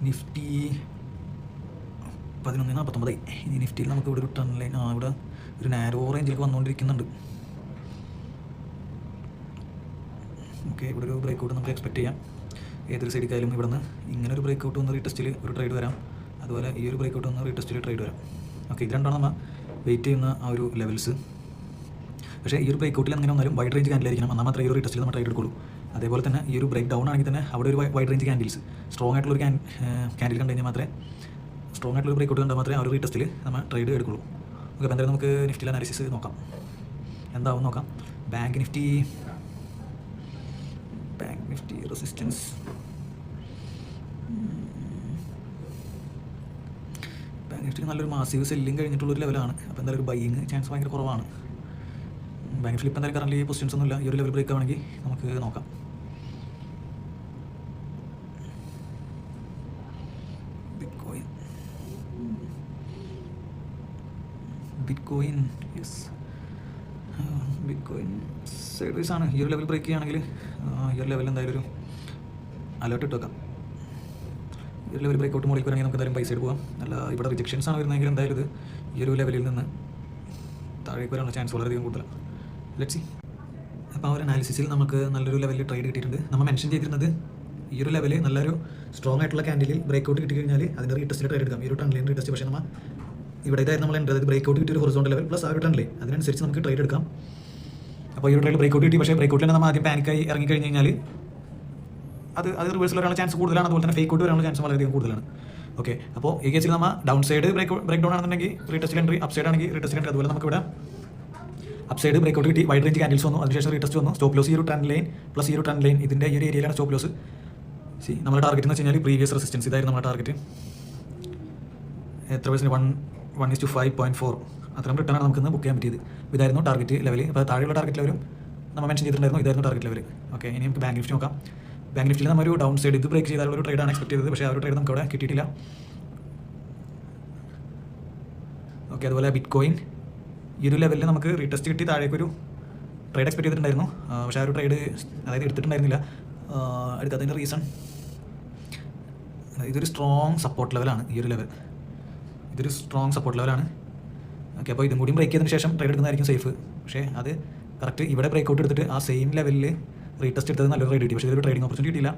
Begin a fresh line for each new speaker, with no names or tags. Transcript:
Nifty 11.49. ഇനി നിഫ്റ്റിയിൽ നമുക്ക് ഇവിടെ ഒരു ട്രെൻഡ് ലൈൻ ഇവിടെ ഒരു നാരോ റേഞ്ചിലേക്ക് വന്നുകൊണ്ടിരിക്കുന്നുണ്ട്. ഓക്കെ, ഇവിടെ ഒരു ബ്രേക്ക് ഔട്ട് നമുക്ക് എക്സ്പെക്ട് ചെയ്യാം. ഏതൊരു സൈഡിക്കായാലും ഇവിടെ നിന്ന് ഇങ്ങനെ ഒരു ബ്രേക്ക് ഔട്ട് വന്ന് റീടെസ്റ്റിൽ ഒരു ട്രേഡ് വരാം. അതുപോലെ ഈ ഒരു ബ്രേക്ക് ഔട്ട് വന്ന് റീടെസ്റ്റിൽ ട്രേഡ് വരാം. ഓക്കെ, ഇത് രണ്ടാണ് നമ്മൾ വെയിറ്റ് ചെയ്യുന്ന ആ ഒരു ലെവൽസ്. പക്ഷേ ഈ ഒരു ബ്രേക്ക് ഔട്ടിൽ അങ്ങനെ വന്നാലും വൈഡ് റേഞ്ച് ക്യാൻഡിലായിരിക്കണം, എന്നാൽ മാത്രമേ ഈ ഒരു റീടെസ്റ്റിൽ നമ്മൾ ട്രേഡ് എടുക്കുള്ളൂ. അതേപോലെ തന്നെ ഈ ഒരു ബ്രേക്ക് ഡൗൺ ആണെങ്കിൽ തന്നെ അവിടെ ഒരു വൈഡ് റേഞ്ച് ക്യാൻഡിൽസ് സ്ട്രോങ് ആയിട്ടുള്ള ഒരു ക്യാൻഡിൽ കണ്ടു കഴിഞ്ഞാൽ മാത്രമേ സ്ട്രോങ് ആയിട്ടുള്ള ബ്രേക്ക് ഔട്ട് കണ്ടാൽ മാത്രമേ ആ ഒരു റീടെസ്റ്റിൽ നമ്മൾ ട്രേഡ് എടുക്കുള്ളൂ. ഓക്കെ, അപ്പോൾ എന്തായാലും നമുക്ക് നിഫ്റ്റിയിൽ അനാലിസിസ് നോക്കാം, എന്താവും നോക്കാം. Bank Nifty resistance bank Nifty നല്ലൊരു മാസീവ് സെല്ലിങ് കഴിഞ്ഞിട്ടുള്ളൊരു ലെവലാണ്. അപ്പോൾ എന്തായാലും ഒരു ബൈയിങ് ചാൻസ് ഭയങ്കര കുറവാണ്. ബാങ്ക് നിഫ്റ്റി ഇപ്പം എന്തായാലും കറൻറ്റ്ലി പൊസിഷൻസ് ഒന്നുമില്ല. ഈ ഒരു ലെവൽ ബ്രേക്ക് ആണെങ്കിൽ നമുക്ക് നോക്കാം. ബിറ്റ്കോയിൻ യെസ്, ബിറ്റ്കോയിൻ സൈഡ്വേസ് ആണ്. ഈ ഒരു ലെവൽ ബ്രേക്ക് ചെയ്യുകയാണെങ്കിൽ ഈ ഒരു ലെവലിൽ എന്തായാലും ഒരു അലേർട്ട് ഇട്ട് വെക്കാം. ഈ ഒരു ലെവൽ ബ്രേക്ക് ഔട്ട് മുകളിൽ വരണമെങ്കിൽ നമുക്ക് എന്തായാലും പൈസ എടുത്ത് പോകാം. അല്ല ഇവിടെ റിജക്ഷൻസ് ആണ് വരുന്നതെങ്കിൽ എന്തായാലും ഇത് ഈ ഒരു ലെവലിൽ നിന്ന് താഴേക്ക് വരാനുള്ള ചാൻസ് വളരെയധികം കൂടുതലാണ്. Let's see. അപ്പോൾ ആ ഒരു അനാലിസിസിൽ നമുക്ക് നല്ലൊരു ലെവലിൽ ട്രേഡ് കിട്ടിയിട്ടുണ്ട്. നമ്മൾ മെൻഷൻ ചെയ്തിരുന്നത് ഈ ഒരു ലെവൽ നല്ലൊരു സ്ട്രോങ് ആയിട്ടുള്ള ക്യാൻഡിലിൽ ബ്രേക്ക് ഔട്ട് കിട്ടിക്കഴിഞ്ഞാൽ അതിൻ്റെ റീടെസ്റ്റിൽ ട്രേഡ് എടുക്കാം. ഈ ഒരു ട്രെൻഡ് ലൈൻ റീടെസ്റ്റ്, പക്ഷേ നമ്മൾ ഇവിടെ ഇതായിരുന്നു നമ്മൾ അതായത് ബ്രേക്ക് ഔട്ട് കിട്ടിയ ഒരു ഹൊറിസോണ്ടൽ ലെവൽ പ്ലസ് ആ ഒരു ട്രെൻഡ് ലൈൻ, അതിനനുസരിച്ച് നമുക്ക് ട്രേഡ് എടുക്കാം. അപ്പോൾ ഈ ഒരു ട്രേഡ് ബ്രേക്ക് ഔട്ട് കിട്ടി, പക്ഷേ ബ്രേക്ക് ഔട്ടിൽ നമ്മൾ ആദ്യം പാനിക്കായി ഇറങ്ങി കഴിഞ്ഞ് കഴിഞ്ഞാൽ അത് റിവേഴ്സിൽ വരാനുള്ള ചാൻസ് കൂടുതലാണ്. അതുപോലെ തന്നെ ഫേക്ക് ഔട്ട് വരാനുള്ള ചാൻസ് വളരെയധികം കൂടുതലാണ്. ഓക്കെ, അപ്പോൾ ഈ കേസിൽ നമ്മൾ ഡൗൺ സൈഡ് ബ്രേക്ക് ഡൗൺ ആണെന്നുണ്ടെങ്കിൽ റീടെസ്റ്റിൽ എൻട്രി, അപ്പ് സൈഡ് ആണെങ്കിൽ റീടെസ്റ്റിൽ എൻട്രി. അതുപോലെ നമുക്ക് ഇവിടെ അപ്പ് സൈഡ് ബ്രേക്ക് ഔട്ട് കിട്ടി, വൈഡ് റേഞ്ച് ക്യാൻഡിൽസ് വന്നു, അതിനുശേഷം റീടെസ്റ്റ് വന്നു. സ്റ്റോപ്പ് ലോസ് ഈ ഒരു ട്രെൻഡ് ലൈൻ പ്ലസ് ഈ ഒരു ട്രെൻഡ് ലൈൻ, ഇതിൻ്റെ ഈ ഒരു ഏരിയയിലാണ് സ്റ്റോപ്പ് ലോസ്. നമ്മുടെ ടാർഗറ്റ് എന്ന് വെച്ച് കഴിഞ്ഞാൽ പ്രീവിയസ് റെസിസ്റ്റൻസ് ഇതായിരുന്നു നമ്മുടെ ടാർഗറ്റ്. എത്ര പേഴ്സൻറ്റ് 1:5.4 അത്രയും റിട്ടേൺ ആണ് നമുക്ക് ബുക്ക് ചെയ്യാൻ പറ്റിയത്. ഇതായിരുന്നു ടാർഗറ്റ് ലെവൽ. അപ്പോൾ താഴെയുള്ള ടാർഗറ്റ് ലെവലും നമ്മൾ മെൻഷൻ ചെയ്തിട്ടുണ്ടായിരുന്നു, ഇതായിരുന്നു ടാർഗറ്റ് ലെവൽ. ഓക്കെ, ഇനി നമുക്ക് ബാങ്ക് നിഫ്റ്റി നോക്കാം. ബാങ്ക് നിഫ്റ്റിയിൽ നമ്മൾ ഒരു ഡൗൺ സൈഡ് ഇത് ബ്രേക്ക് ചെയ്താലുള്ള ഒരു ട്രേഡാണ് എക്സ്പെക്ട് ചെയ്തത്, പക്ഷേ ആ ഒരു ട്രേഡ് നമുക്ക് അവിടെ കിട്ടിയിട്ടില്ല. ഓക്കെ, അതുപോലെ ബിറ്റ്കോയിൻ ഈ ഒരു ലെവലിൽ നമുക്ക് റീടെസ്റ്റ് കിട്ടി താഴേക്കൊരു ട്രേഡ് എക്സ്പെക്ട് ചെയ്തിട്ടുണ്ടായിരുന്നു, പക്ഷേ ആ ഒരു ട്രേഡ് അതായത് എടുത്തിട്ടുണ്ടായിരുന്നില്ല. എടുക്കാത്തതിൻ്റെ റീസൺ ഇതൊരു സ്ട്രോങ് സപ്പോർട്ട് ലെവലാണ്. ഈ ഒരു ലെവൽ ഇതൊരു സ്ട്രോങ് സപ്പോർട്ട് ലെവലാണ്. ഓക്കെ, അപ്പോൾ ഇതും കൂടി ബ്രേക്ക് ചെയ്തതിന് ശേഷം ട്രേഡ് എടുക്കുന്നതായിരിക്കും സേഫ്. പക്ഷേ അത് കറക്റ്റ് ഇവിടെ ബ്രേക്ക് ഔട്ട് എടുത്തിട്ട് ആ സെയിം ലെവലിൽ റീടെസ്റ്റ് എടുത്തത് നല്ലൊരു ട്രേഡ് കിട്ടി, പക്ഷേ ഇതൊരു ട്രേഡിംഗ് ഓപ്പർച്യൂണിറ്റി കിട്ടിയില്ല.